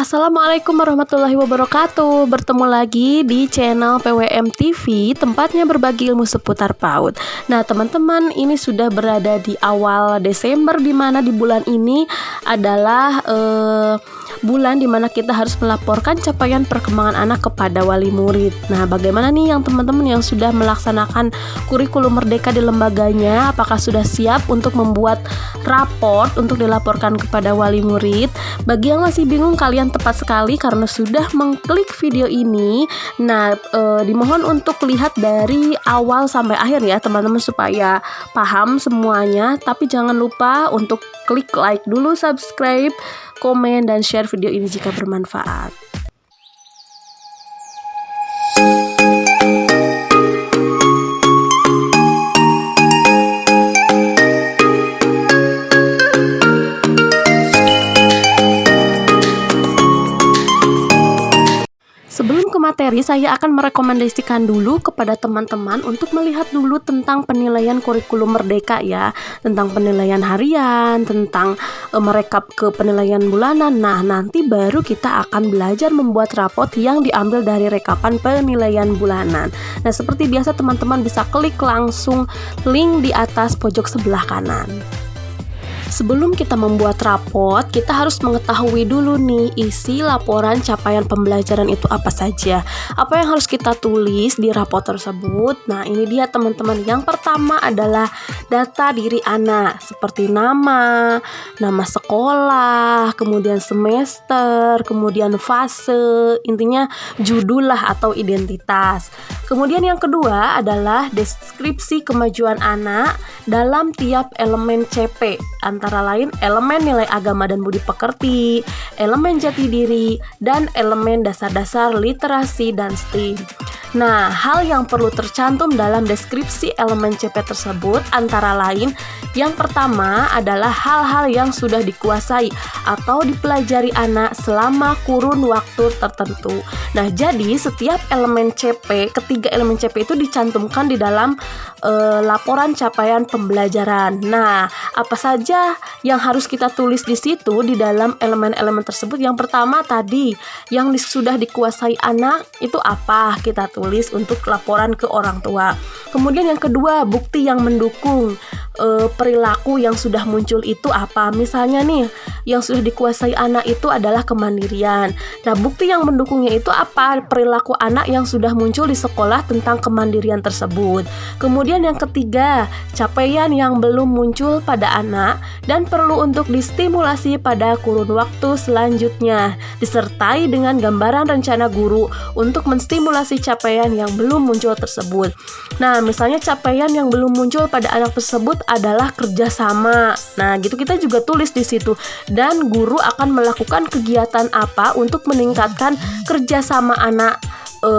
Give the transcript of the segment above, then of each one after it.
Assalamualaikum warahmatullahi wabarakatuh. Bertemu lagi di channel PWM TV, tempatnya berbagi ilmu seputar PAUD. Nah teman-teman, ini sudah berada di awal Desember, dimana di bulan ini adalah bulan dimana kita harus melaporkan capaian perkembangan anak kepada wali murid. Nah bagaimana nih yang teman-teman yang sudah melaksanakan kurikulum merdeka di lembaganya? Apakah sudah siap untuk membuat raport untuk dilaporkan kepada wali murid? Bagi yang masih bingung, kalian tepat sekali karena sudah mengklik video ini. Nah dimohon untuk lihat dari awal sampai akhir ya teman-teman, supaya paham semuanya. Tapi jangan lupa untuk klik like dulu, subscribe, komen, dan share video ini jika bermanfaat. Sebelum ke materi, saya akan merekomendasikan dulu kepada teman-teman untuk melihat dulu tentang penilaian kurikulum merdeka ya, tentang penilaian harian, tentang merekap ke penilaian bulanan. Nah, nanti baru kita akan belajar membuat raport yang diambil dari rekapan penilaian bulanan. Nah, seperti biasa teman-teman bisa klik langsung link di atas pojok sebelah kanan. Sebelum kita membuat raport, kita harus mengetahui dulu nih isi laporan capaian pembelajaran itu apa saja. Apa yang harus kita tulis di raport tersebut? Nah, ini dia teman-teman. Yang pertama adalah data diri anak, seperti nama sekolah, kemudian semester, kemudian fase, intinya judul lah atau identitas. Kemudian yang kedua adalah deskripsi kemajuan anak dalam tiap elemen CP, antara lain elemen nilai agama dan budi pekerti, elemen jati diri, dan elemen dasar-dasar literasi dan STEAM. Nah, hal yang perlu tercantum dalam deskripsi elemen CP tersebut antara lain, yang pertama adalah hal-hal yang sudah dikuasai atau dipelajari anak selama kurun waktu tertentu. Nah, jadi setiap elemen CP, ketiga elemen CP itu dicantumkan di dalam laporan capaian pembelajaran. Nah, apa saja yang harus kita tulis di situ di dalam elemen-elemen tersebut? Yang pertama tadi, yang sudah dikuasai anak itu apa? Kita tulis untuk laporan ke orang tua. Kemudian yang kedua, bukti yang mendukung perilaku yang sudah muncul itu apa? Misalnya nih, yang sudah dikuasai anak itu adalah kemandirian. Nah, bukti yang mendukungnya itu apa? Perilaku anak yang sudah muncul di sekolah tentang kemandirian tersebut. Kemudian yang ketiga, capaian yang belum muncul pada anak dan perlu untuk distimulasi pada kurun waktu selanjutnya, disertai dengan gambaran rencana guru untuk menstimulasi capaian yang belum muncul tersebut. Nah, misalnya capaian yang belum muncul pada anak tersebut adalah kerjasama. Nah, gitu kita juga tulis di situ. Dan guru akan melakukan kegiatan apa untuk meningkatkan kerjasama anak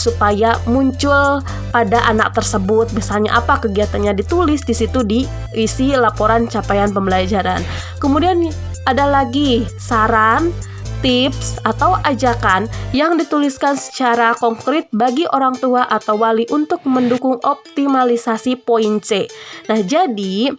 supaya muncul pada anak tersebut. Misalnya apa kegiatannya, ditulis di situ, diisi laporan capaian pembelajaran. Kemudian ada lagi saran, tips atau ajakan yang dituliskan secara konkret bagi orang tua atau wali untuk mendukung optimalisasi poin C. Nah, jadi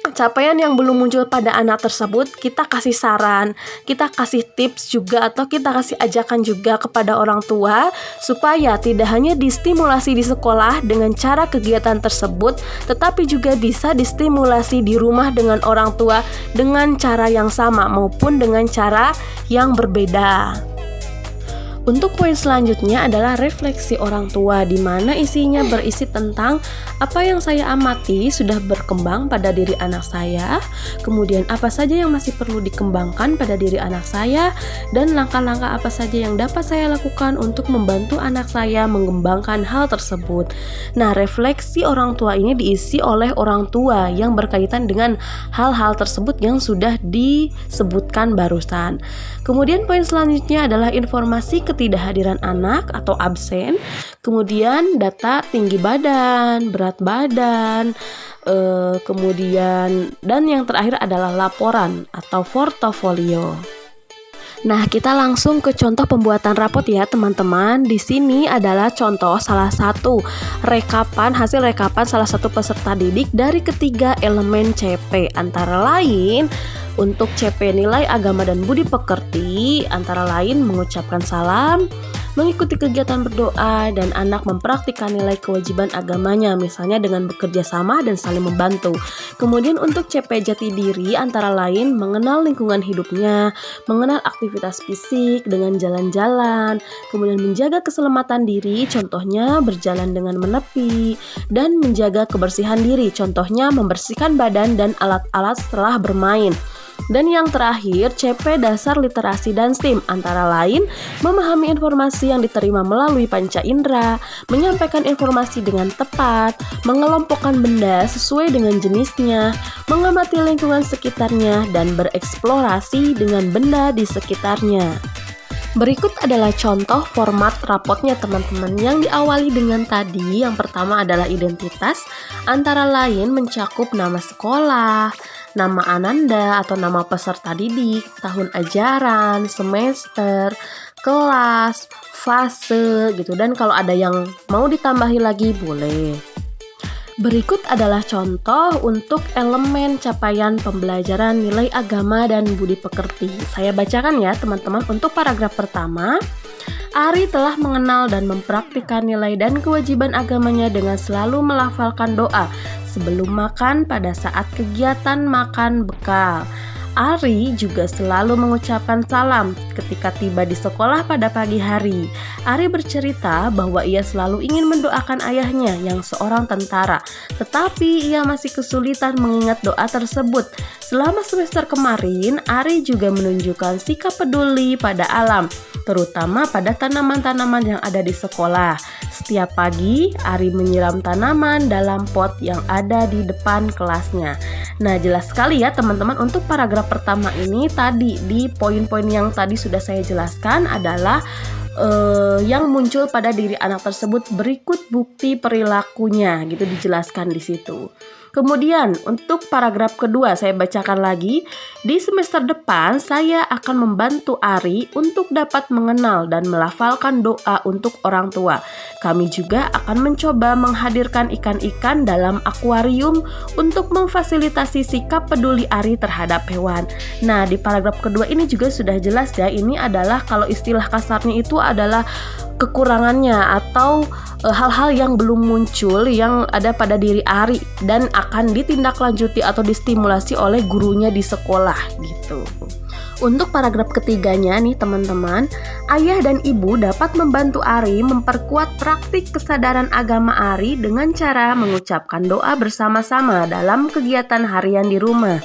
capaian yang belum muncul pada anak tersebut, kita kasih saran, kita kasih tips juga, atau kita kasih ajakan juga kepada orang tua supaya tidak hanya distimulasi di sekolah dengan cara kegiatan tersebut, tetapi juga bisa distimulasi di rumah dengan orang tua dengan cara yang sama maupun dengan cara yang berbeda. Untuk poin selanjutnya adalah refleksi orang tua, di mana isinya berisi tentang apa yang saya amati sudah berkembang pada diri anak saya, kemudian apa saja yang masih perlu dikembangkan pada diri anak saya, dan langkah-langkah apa saja yang dapat saya lakukan untuk membantu anak saya mengembangkan hal tersebut. Nah, refleksi orang tua ini diisi oleh orang tua yang berkaitan dengan hal-hal tersebut yang sudah disebutkan barusan. Kemudian poin selanjutnya adalah informasi ketidakhadiran anak atau absen, kemudian data tinggi badan, berat badan, kemudian dan yang terakhir adalah laporan atau portofolio. Nah, kita langsung ke contoh pembuatan raport ya, teman-teman. Di sini adalah contoh salah satu hasil rekapan salah satu peserta didik dari ketiga elemen CP, antara lain Untuk CP nilai agama dan budi pekerti antara lain mengucapkan salam, mengikuti kegiatan berdoa, dan anak mempraktikkan nilai kewajiban agamanya, misalnya dengan bekerja sama dan saling membantu. Kemudian untuk CP jati diri antara lain mengenal lingkungan hidupnya, mengenal aktivitas fisik dengan jalan-jalan, kemudian menjaga keselamatan diri, contohnya berjalan dengan menepi, dan menjaga kebersihan diri, contohnya membersihkan badan dan alat-alat setelah bermain. Dan yang terakhir, CP dasar literasi dan STEAM antara lain memahami informasi yang diterima melalui panca indera, menyampaikan informasi dengan tepat, mengelompokkan benda sesuai dengan jenisnya, mengamati lingkungan sekitarnya, dan bereksplorasi dengan benda di sekitarnya. Berikut adalah contoh format rapotnya teman-teman yang diawali dengan tadi. Yang pertama adalah identitas, antara lain mencakup nama sekolah, nama ananda atau nama peserta didik, tahun ajaran, semester, kelas, fase gitu. Dan kalau ada yang mau ditambahi lagi boleh. Berikut adalah contoh untuk elemen capaian pembelajaran nilai agama dan budi pekerti. Saya bacakan ya teman-teman. Untuk paragraf pertama, Ari telah mengenal dan mempraktikkan nilai dan kewajiban agamanya dengan selalu melafalkan doa sebelum makan pada saat kegiatan makan bekal. Ari juga selalu mengucapkan salam ketika tiba di sekolah pada pagi hari. Ari bercerita bahwa ia selalu ingin mendoakan ayahnya yang seorang tentara, tetapi ia masih kesulitan mengingat doa tersebut. Selama semester kemarin, Ari juga menunjukkan sikap peduli pada alam, terutama pada tanaman-tanaman yang ada di sekolah. Setiap pagi, Ari menyiram tanaman dalam pot yang ada di depan kelasnya. Nah, jelas sekali ya teman-teman, untuk paragraf pertama ini tadi di poin-poin yang tadi sudah saya jelaskan adalah yang muncul pada diri anak tersebut berikut bukti perilakunya gitu dijelaskan di situ. Kemudian untuk paragraf kedua saya bacakan lagi. Di semester depan saya akan membantu Ari untuk dapat mengenal dan melafalkan doa untuk orang tua. Kami juga akan mencoba menghadirkan ikan-ikan dalam akuarium untuk memfasilitasi sikap peduli Ari terhadap hewan. Nah, di paragraf kedua ini juga sudah jelas ya, ini adalah kalau istilah kasarnya itu adalah kekurangannya atau hal-hal yang belum muncul yang ada pada diri Ari dan akan ditindaklanjuti atau distimulasi oleh gurunya di sekolah gitu. Untuk paragraf ketiganya nih teman-teman, ayah dan ibu dapat membantu Ari memperkuat praktik kesadaran agama Ari dengan cara mengucapkan doa bersama-sama dalam kegiatan harian di rumah.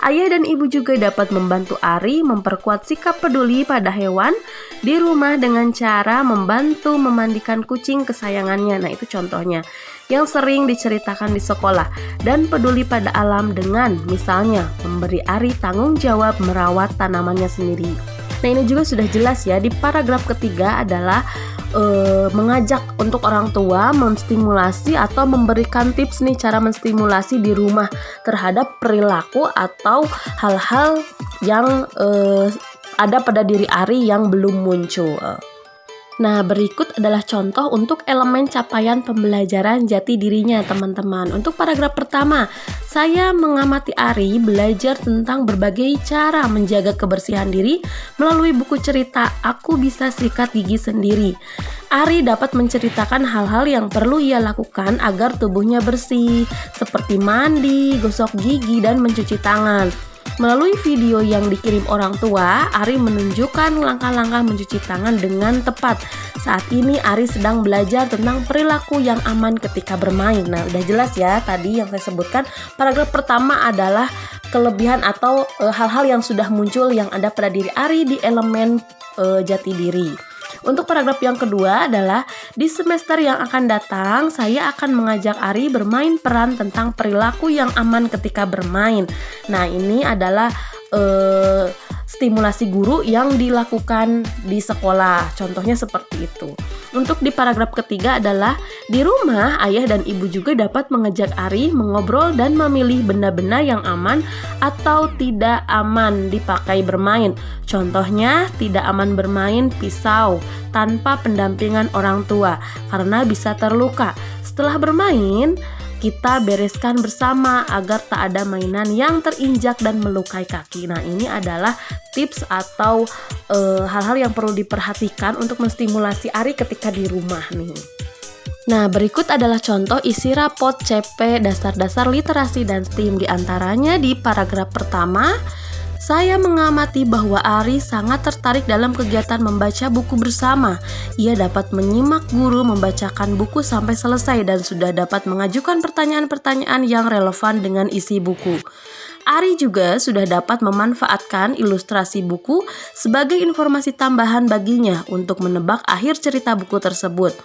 Ayah dan ibu juga dapat membantu Ari memperkuat sikap peduli pada hewan di rumah dengan cara membantu memandikan kucing kesayangannya. Nah, itu contohnya yang sering diceritakan di sekolah, dan peduli pada alam dengan misalnya memberi Ari tanggung jawab merawat tanamannya sendiri. Nah, ini juga sudah jelas ya di paragraf ketiga adalah mengajak untuk orang tua menstimulasi atau memberikan tips nih cara menstimulasi di rumah terhadap perilaku atau hal-hal yang ada pada diri Ari yang belum muncul. Nah, berikut adalah contoh untuk elemen capaian pembelajaran jati dirinya teman-teman. Untuk paragraf pertama, saya mengamati Ari belajar tentang berbagai cara menjaga kebersihan diri melalui buku cerita Aku Bisa Sikat Gigi Sendiri. Ari dapat menceritakan hal-hal yang perlu ia lakukan agar tubuhnya bersih, seperti mandi, gosok gigi, dan mencuci tangan. Melalui video yang dikirim orang tua, Ari menunjukkan langkah-langkah mencuci tangan dengan tepat. Saat ini Ari sedang belajar tentang perilaku yang aman ketika bermain. Nah, udah jelas ya tadi yang saya sebutkan. Paragraf pertama adalah kelebihan atau hal-hal yang sudah muncul yang ada pada diri Ari di elemen jati diri. Untuk paragraf yang kedua adalah di semester yang akan datang saya akan mengajak Ari bermain peran tentang perilaku yang aman ketika bermain. Nah, ini adalah stimulasi guru yang dilakukan di sekolah. Contohnya seperti itu. Untuk di paragraf ketiga adalah di rumah ayah dan ibu juga dapat mengajak Ari mengobrol dan memilih benda-benda yang aman atau tidak aman dipakai bermain. Contohnya tidak aman bermain pisau tanpa pendampingan orang tua karena bisa terluka. Setelah bermain, kita bereskan bersama agar tak ada mainan yang terinjak dan melukai kaki. Nah, ini adalah tips atau hal-hal yang perlu diperhatikan untuk menstimulasi ARI ketika di rumah nih. Nah, berikut adalah contoh isi rapot CP dasar-dasar literasi dan STEAM. Di antaranya di paragraf pertama, saya mengamati bahwa Ari sangat tertarik dalam kegiatan membaca buku bersama. Ia dapat menyimak guru membacakan buku sampai selesai dan sudah dapat mengajukan pertanyaan-pertanyaan yang relevan dengan isi buku. Ari juga sudah dapat memanfaatkan ilustrasi buku sebagai informasi tambahan baginya untuk menebak akhir cerita buku tersebut.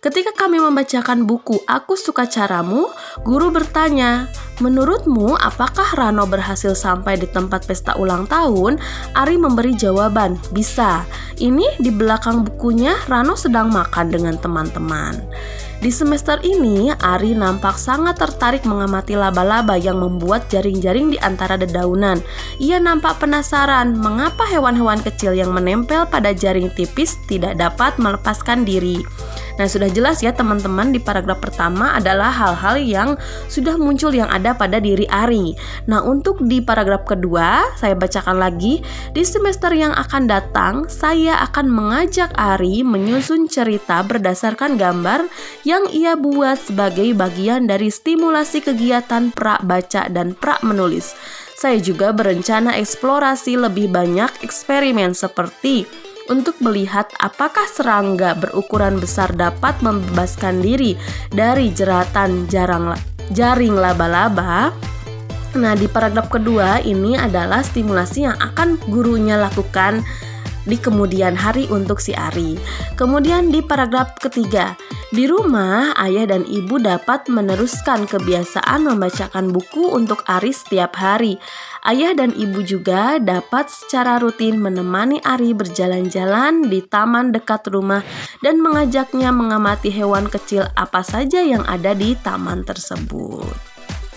Ketika kami membacakan buku Aku Suka Caramu, guru bertanya, menurutmu apakah Rano berhasil sampai di tempat pesta ulang tahun? Ari memberi jawaban, bisa. Ini di belakang bukunya Rano sedang makan dengan teman-teman. Di semester ini, Ari nampak sangat tertarik mengamati laba-laba yang membuat jaring-jaring di antara dedaunan. Ia nampak penasaran mengapa hewan-hewan kecil yang menempel pada jaring tipis tidak dapat melepaskan diri. Nah, sudah jelas ya teman-teman, di paragraf pertama adalah hal-hal yang sudah muncul yang ada pada diri Ari. Nah, untuk di paragraf kedua, saya bacakan lagi. Di semester yang akan datang, saya akan mengajak Ari menyusun cerita berdasarkan gambar yang ia buat sebagai bagian dari stimulasi kegiatan pra baca dan pra menulis. Saya juga berencana eksplorasi lebih banyak eksperimen seperti untuk melihat apakah serangga berukuran besar dapat membebaskan diri dari jeratan jaring laba-laba. Nah, di paragraf kedua ini adalah stimulasi yang akan gurunya lakukan di kemudian hari untuk si Ari. Kemudian di paragraf ketiga, di rumah ayah dan ibu dapat meneruskan kebiasaan membacakan buku untuk Ari setiap hari. Ayah dan ibu juga dapat secara rutin menemani Ari berjalan-jalan di taman dekat rumah dan mengajaknya mengamati hewan kecil apa saja yang ada di taman tersebut.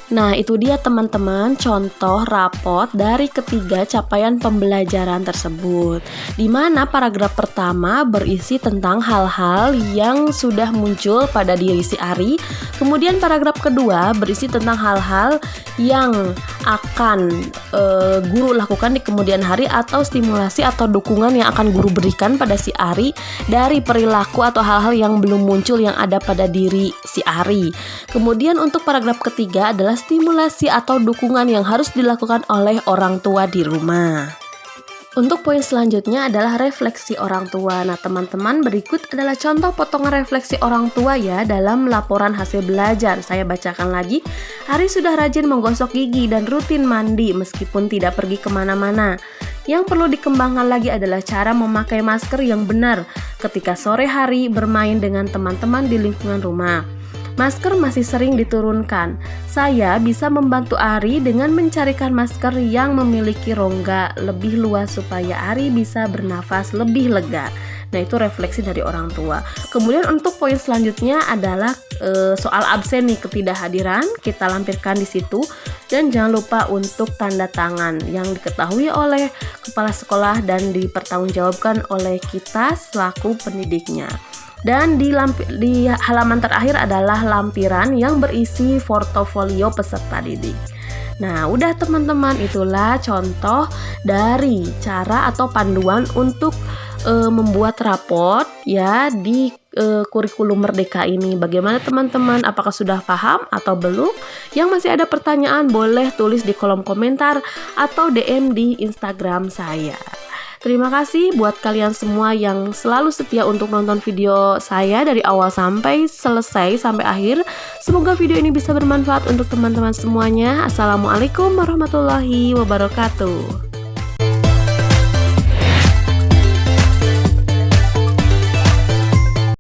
Nah, itu dia teman-teman contoh rapot dari ketiga capaian pembelajaran tersebut, di mana paragraf pertama berisi tentang hal-hal yang sudah muncul pada diri si Ari. Kemudian paragraf kedua berisi tentang hal-hal yang akan guru lakukan di kemudian hari atau stimulasi atau dukungan yang akan guru berikan pada si Ari dari perilaku atau hal-hal yang belum muncul yang ada pada diri si Ari. Kemudian untuk paragraf ketiga adalah stimulasi atau dukungan yang harus dilakukan oleh orang tua di rumah. Untuk poin selanjutnya adalah refleksi orang tua. Nah, teman-teman, berikut adalah contoh potongan refleksi orang tua ya dalam laporan hasil belajar. Saya bacakan lagi. Ari sudah rajin menggosok gigi dan rutin mandi meskipun tidak pergi kemana-mana. Yang perlu dikembangkan lagi adalah cara memakai masker yang benar ketika sore hari bermain dengan teman-teman di lingkungan rumah. Masker masih sering diturunkan. Saya bisa membantu Ari dengan mencarikan masker yang memiliki rongga lebih luas supaya Ari bisa bernafas lebih lega. Nah, itu refleksi dari orang tua. Kemudian untuk poin selanjutnya adalah soal absen nih, ketidakhadiran. Kita lampirkan di situ. Dan jangan lupa untuk tanda tangan yang diketahui oleh kepala sekolah dan dipertanggungjawabkan oleh kita selaku pendidiknya. Dan di halaman terakhir adalah lampiran yang berisi portofolio peserta didik. Nah, udah teman-teman, itulah contoh dari cara atau panduan untuk membuat raport ya di kurikulum Merdeka ini. Bagaimana teman-teman? Apakah sudah paham atau belum? Yang masih ada pertanyaan boleh tulis di kolom komentar atau DM di Instagram saya. Terima kasih buat kalian semua yang selalu setia untuk nonton video saya dari awal sampai selesai, sampai akhir. Semoga video ini bisa bermanfaat untuk teman-teman semuanya. Assalamualaikum warahmatullahi wabarakatuh.